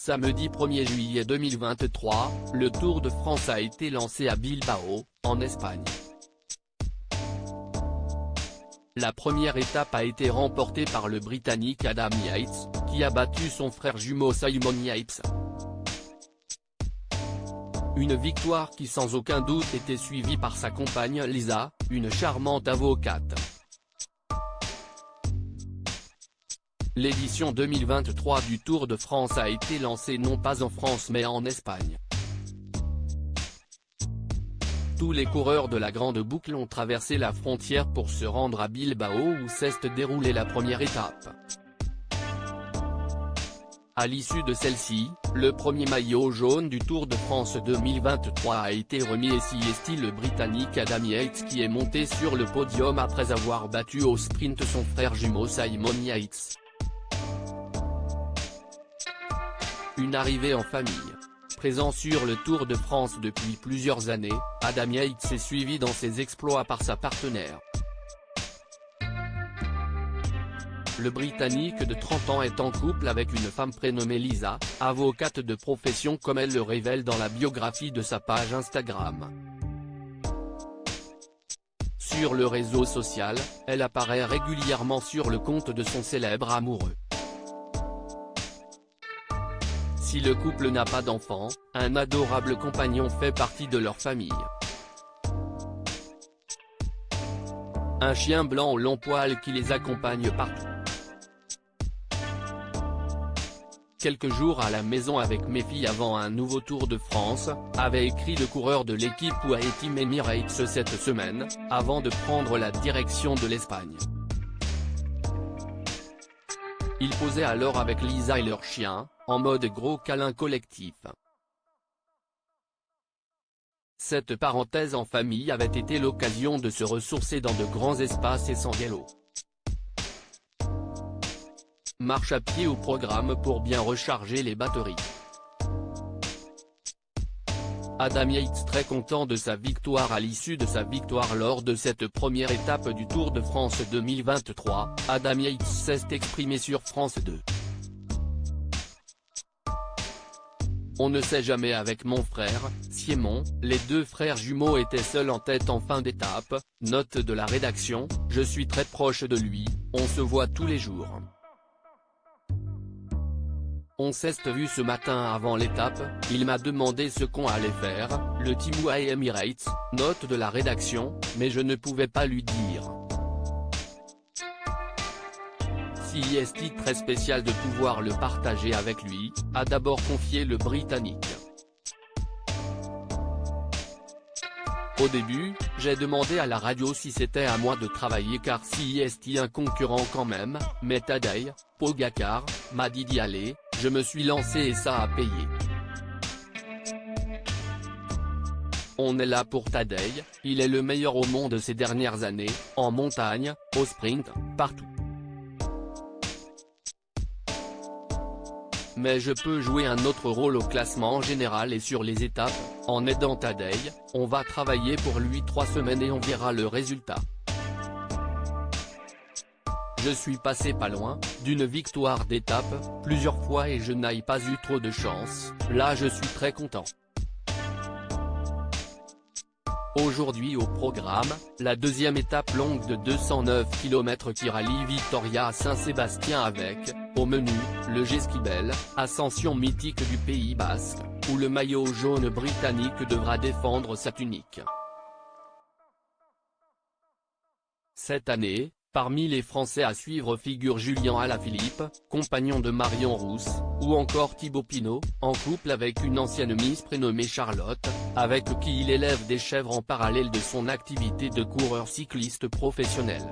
Samedi 1er juillet 2023, le Tour de France a été lancé à Bilbao, en Espagne. La première étape a été remportée par le Britannique Adam Yates, qui a battu son frère jumeau Simon Yates. Une victoire qui sans aucun doute était suivie par sa compagne Lisa, une charmante avocate. L'édition 2023 du Tour de France a été lancée non pas en France mais en Espagne. Tous les coureurs de la Grande Boucle ont traversé la frontière pour se rendre à Bilbao où s'est déroulée la première étape. À l'issue de celle-ci, le premier maillot jaune du Tour de France 2023 a été remis et c'est le Britannique Adam Yates qui est monté sur le podium après avoir battu au sprint son frère jumeau Simon Yates. Une arrivée en famille. Présent sur le Tour de France depuis plusieurs années, Adam Yates est suivi dans ses exploits par sa partenaire. Le Britannique de 30 ans est en couple avec une femme prénommée Lisa, avocate de profession comme elle le révèle dans la biographie de sa page Instagram. Sur le réseau social, elle apparaît régulièrement sur le compte de son célèbre amoureux. Si le couple n'a pas d'enfant, un adorable compagnon fait partie de leur famille. Un chien blanc au long poil qui les accompagne partout. Quelques jours à la maison avec mes filles avant un nouveau Tour de France, avait écrit le coureur de l'équipe UAE Team Emirates cette semaine, avant de prendre la direction de l'Espagne. Il posait alors avec Lisa et leur chien, en mode gros câlin collectif. Cette parenthèse en famille avait été l'occasion de se ressourcer dans de grands espaces et sans vélo. Marche à pied au programme pour bien recharger les batteries. Adam Yates très content de sa victoire. À l'issue de sa victoire lors de cette première étape du Tour de France 2023, Adam Yates s'est exprimé sur France 2. On ne sait jamais avec mon frère, Simon, les deux frères jumeaux étaient seuls en tête en fin d'étape, note de la rédaction, je suis très proche de lui, on se voit tous les jours. On s'est vu ce matin avant l'étape, il m'a demandé ce qu'on allait faire, le Team UAE Emirates, note de la rédaction, mais je ne pouvais pas lui dire. C'est très spécial de pouvoir le partager avec lui, a d'abord confié le Britannique. Au début, j'ai demandé à la radio si c'était à moi de travailler car c'est un concurrent quand même, mais Tadej Pogacar m'a dit d'y aller, je me suis lancé et ça a payé. On est là pour Tadej, il est le meilleur au monde ces dernières années, en montagne, au sprint, partout. Mais je peux jouer un autre rôle au classement général et sur les étapes, en aidant Tadej, on va travailler pour lui 3 semaines et on verra le résultat. Je suis passé pas loin, d'une victoire d'étape, plusieurs fois et je n'ai pas eu trop de chance, là je suis très content. Aujourd'hui au programme, la deuxième étape longue de 209 km qui rallie Vitoria à Saint-Sébastien avec, au menu, le Jesquibel, ascension mythique du Pays Basque, où le maillot jaune britannique devra défendre sa tunique. Cette année, parmi les Français à suivre figure Julien Alaphilippe, compagnon de Marion Rousse, ou encore Thibaut Pinot, en couple avec une ancienne Miss prénommée Charlotte, avec qui il élève des chèvres en parallèle de son activité de coureur cycliste professionnel.